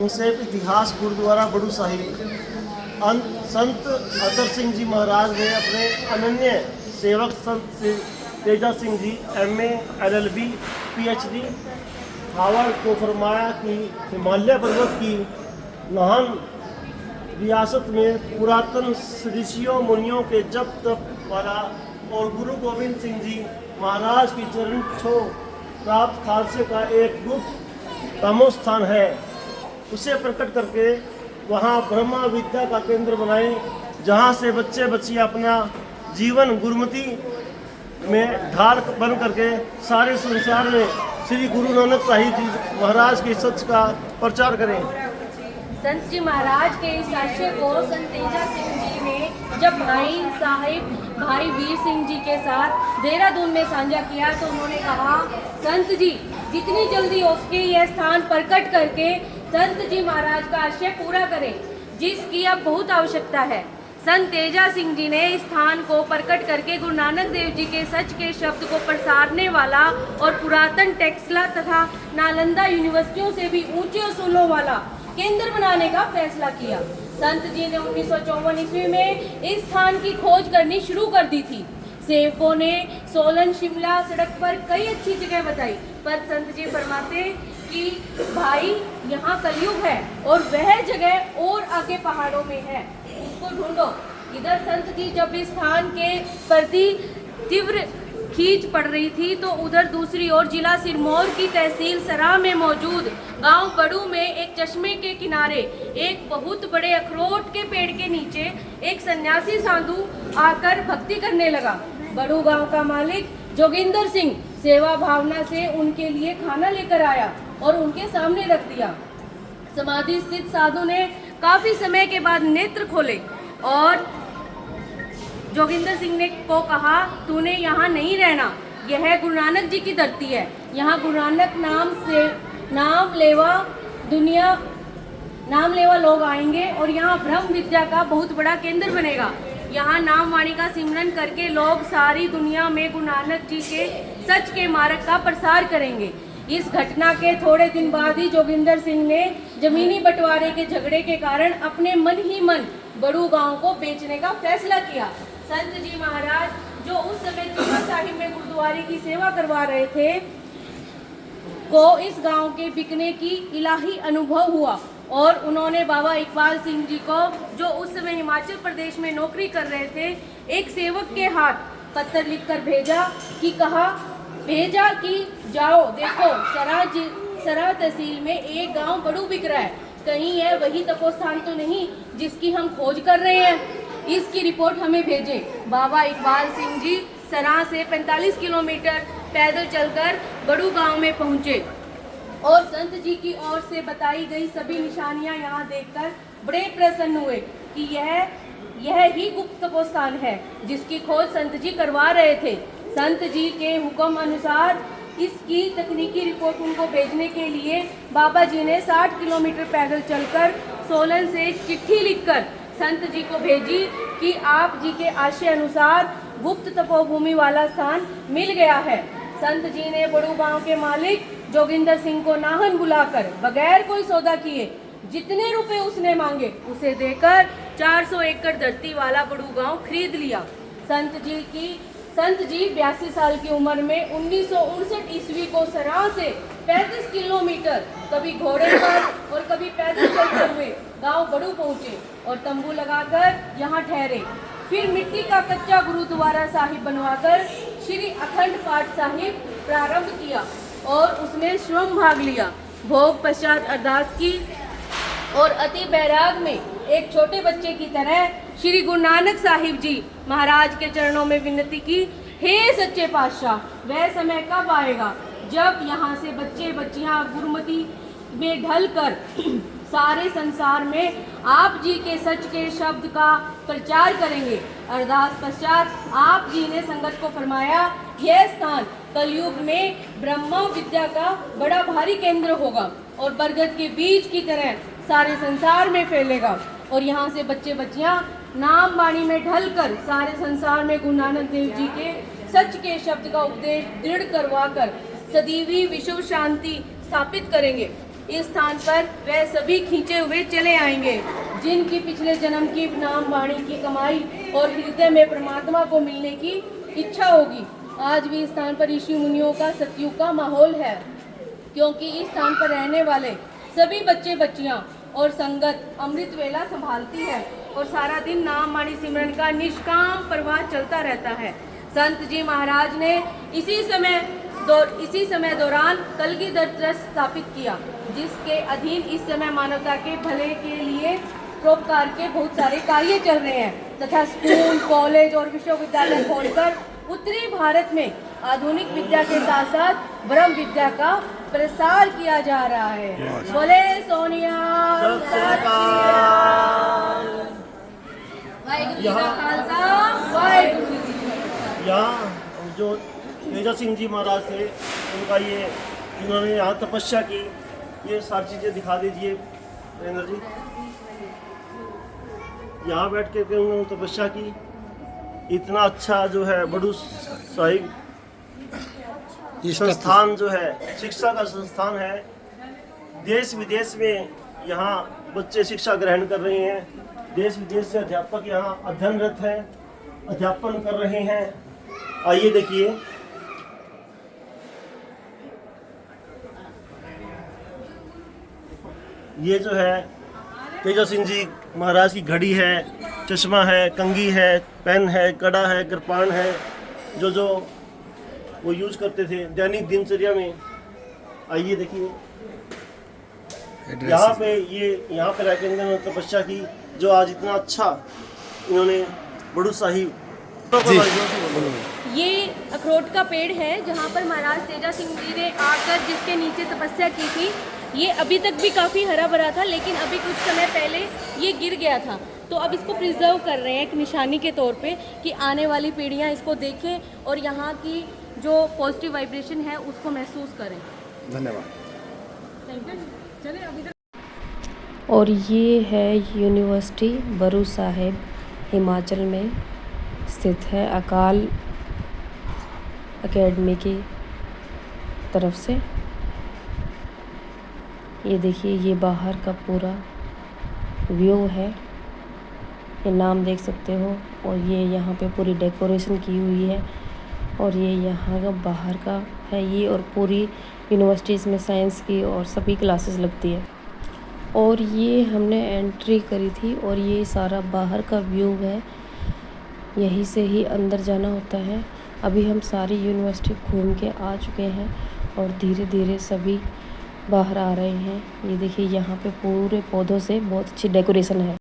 संक्षेप इतिहास गुरुद्वारा बड़ू साहिब। संत अतर सिंह जी महाराज ने अपने अनन्य सेवक संत Teja Singh ji MA LLB PhD Harvard को फरमाया कि हिमालय पर्वत की महान रियासत में पुरातन ऋषियों मुनियों के जप तप वाला और गुरु गोविंद सिंह जी महाराज की चरण छो प्राप्त खालसे का एक गुप्त तमोस्थान है। उसे प्रकट करके वहाँ ब्रह्मा विद्या का केंद्र बनाए, जहाँ से बच्चे बच्चियाँ अपना जीवन गुरुमति में ढाल बन करके सारे संसार में श्री गुरु नानक साहिब जी महाराज के सच का प्रचार करें। संत जी महाराज के इस आशय को संत तेजा सिंह जी ने जब भाई वीर सिंह जी के साथ देहरादून में साझा किया तो उन्होंने कहा, संत जी जितनी जल्दी हो सके यह स्थान प्रकट करके संत जी महाराज का आशय पूरा करें, जिसकी अब बहुत आवश्यकता है। संत तेजा सिंह जी ने इस स्थान को प्रकट करके गुरु नानक देव जी के सच के शब्द को प्रसारने वाला और पुरातन टेक्सला तथा नालंदा यूनिवर्सिटियों से भी ऊंचे उसूलों वाला केंद्र बनाने का फैसला किया। संत जी ने 1954 ईस्वी में इस स्थान की खोज करनी शुरू कर दी थी। सेवकों ने सोलन शिमला सड़क पर कई अच्छी जगह बताई, पर संत जी फरमाते कि भाई यहाँ कलयुग है और वह जगह और आगे पहाड़ों में है, उसको ढूंढो। इधर संत जी जब इस स्थान के प्रति तीव्र खींच पड़ रही थी तो उधर दूसरी ओर जिला सिरमौर की तहसील सराह में मौजूद गांव बड़ू में एक चश्मे के किनारे एक बहुत बड़े अखरोट के पेड़ के नीचे एक सन्यासी साधु आकर भक्ति करने लगा। बड़ू गांव का मालिक जोगिंदर सिंह सेवा भावना से उनके लिए खाना लेकर आया और उनके सामने रख दिया। समाधि स्थित साधु ने काफी समय के बाद नेत्र खोले और जोगिंदर सिंह ने को कहा, तूने यहाँ नहीं रहना, यह गुरु नानक जी की धरती है। यहाँ गुरु नानक नाम लेवा लोग आएंगे और यहाँ ब्रह्म विद्या का बहुत बड़ा केंद्र बनेगा। यहाँ नाम वाणी का सिमरन करके लोग सारी दुनिया में गुरु नानक जी के सच के मार्ग का प्रसार करेंगे। इस घटना के थोड़े दिन बाद ही जोगिंदर सिंह ने जमीनी बंटवारे के झगड़े के कारण अपने मन ही मन बड़ू गांव को बेचने का फैसला किया। संत जी महाराज जो उस समय चूना साहिब में गुरुद्वारे की सेवा करवा रहे थे को इस गांव के बिकने की इलाही अनुभव हुआ और उन्होंने बाबा इकबाल सिंह जी को, जो उस समय हिमाचल प्रदेश में नौकरी कर रहे थे, एक सेवक के हाथ पत्र लिखकर भेजा कि जाओ देखो सरा तहसील में एक गांव बड़ू बिक रहा है, कहीं यह वही तपोस्थान तो नहीं जिसकी हम खोज कर रहे हैं, इसकी रिपोर्ट हमें भेजें। बाबा इकबाल सिंह जी सरा से 45 किलोमीटर पैदल चलकर बड़ू गांव में पहुंचे और संत जी की ओर से बताई गई सभी निशानियां यहां देखकर बड़े प्रसन्न हुए कि यह ही गुप्त तपोस्थान है जिसकी खोज संत जी करवा रहे थे। संत जी के हुक्म अनुसार इसकी तकनीकी रिपोर्ट उनको भेजने के लिए बाबा जी ने 60 किलोमीटर पैदल चलकर सोलन से चिट्ठी लिखकर संत जी को भेजी कि आप जी के आशय अनुसार गुप्त तपोभूमि वाला स्थान मिल गया है। संत जी ने बड़ू गांव के मालिक जोगिंदर सिंह को नाहन बुलाकर बगैर कोई सौदा किए जितने रुपए उसने मांगे उसे देकर 400 एकड़ धरती वाला बड़ू गांव खरीद लिया। संत जी 82 साल की उम्र में 1959 ईस्वी को सराह से 35 किलोमीटर कभी घोड़े पर और कभी पैदल चलते हुए गांव बड़ू पहुंचे और तंबू लगाकर यहां ठहरे। फिर मिट्टी का कच्चा गुरुद्वारा साहिब बनवाकर श्री अखंड पाठ साहिब प्रारंभ किया और उसमें स्वयं भाग लिया। भोग पश्चात अरदास की और अति बैराग में एक छोटे बच्चे की तरह श्री गुरु नानक साहिब जी महाराज के चरणों में विनती की, हे सच्चे पातशाह, वह समय कब आएगा जब यहाँ से बच्चे बच्चियाँ गुरुमति में ढल कर सारे संसार में आप जी के सच के शब्द का प्रचार करेंगे। अरदास पश्चात आप जी ने संगत को फरमाया, यह स्थान कलयुग में ब्रह्मा विद्या का बड़ा भारी केंद्र होगा और बरगद के बीज की तरह सारे संसार में फैलेगा और यहाँ से बच्चे बच्चियाँ नाम वाणी में ढलकर सारे संसार में गुरु नानक देव जी के सच के शब्द का उपदेश दृढ़ करवा कर सदैवी विश्व शांति स्थापित करेंगे। इस स्थान पर वह सभी खींचे हुए चले आएंगे जिनकी पिछले जन्म की नाम वाणी की कमाई और हृदय में परमात्मा को मिलने की इच्छा होगी। आज भी इस स्थान पर ऋषि मुनियों का सतयुग का माहौल है, क्योंकि इस स्थान पर रहने वाले सभी बच्चे बच्चियां और संगत अमृत वेला संभालती है और सारा दिन नाम वाणी सिमरन का निष्काम प्रवाह चलता रहता है। संत जी महाराज ने इसी समय दौरान कलगीधर ट्रस्ट स्थापित किया, जिसके अधीन इस समय मानवता के भले के लिए परोपकार के बहुत सारे कार्य चल रहे हैं तथा स्कूल, कॉलेज और विश्वविद्यालय खोलकर उत्तरी भारत में आधुनिक विद्या के साथ साथ ब्रह्म विद्या का प्रसार किया जा रहा है। बोले सोनिया वाहिगुरु जी का खालसा वाहिगुरु जी की फतेह। यहाँ जो तेजा सिंह जी महाराज थे, उनका ये इन्होंने यहाँ तपस्या की, ये सारी चीज़ें दिखा दीजिए नरेंद्र जी। यहाँ बैठ के उन्होंने तपस्या की। इतना अच्छा जो है बड़ू साहिब संस्थान जो है शिक्षा का संस्थान है। देश विदेश में यहाँ बच्चे शिक्षा ग्रहण कर रहे हैं। देश विदेश से अध्यापक यहाँ अध्ययनरत हैं, अध्यापन कर रहे हैं। आइए देखिए, ये जो है तेजा सिंह जी महाराज की घड़ी है, चश्मा है, कंघी है, पेन है, कड़ा है, कृपाण है, जो वो यूज करते थे दैनिक दिनचर्या में। आइए देखिए, यहाँ पे रह के इन्होंने तपस्या की, जो आज इतना अच्छा इन्होंने बड़ू साहिब। ये अखरोट का पेड़ है जहाँ पर महाराज तेजा सिंह जी ने आकर जिसके नीचे तपस्या की थी। ये अभी तक भी काफ़ी हरा भरा था, लेकिन अभी कुछ समय पहले ये गिर गया था, तो अब इसको प्रिजर्व कर रहे हैं एक निशानी के तौर पे कि आने वाली पीढ़ियाँ इसको देखें और यहाँ की जो पॉजिटिव वाइब्रेशन है उसको महसूस करें। धन्यवाद। Thank you. चलिए अभी तक। और ये है यूनिवर्सिटी बरू साहिब, हिमाचल में स्थित है, अकाल एकेडमी की तरफ से। ये देखिए, ये बाहर का पूरा व्यू है, ये नाम देख सकते हो। और ये यहाँ पे पूरी डेकोरेशन की हुई है और ये यहाँ का बाहर का है ये। और पूरी यूनिवर्सिटीज़ में साइंस की और सभी क्लासेस लगती है। और ये हमने एंट्री करी थी और ये सारा बाहर का व्यू है, यहीं से ही अंदर जाना होता है। अभी हम सारी यूनिवर्सिटी घूम के आ चुके हैं और धीरे धीरे सभी बाहर आ रहे हैं। ये देखिए, यहाँ पे पूरे पौधों से बहुत अच्छी डेकोरेशन है।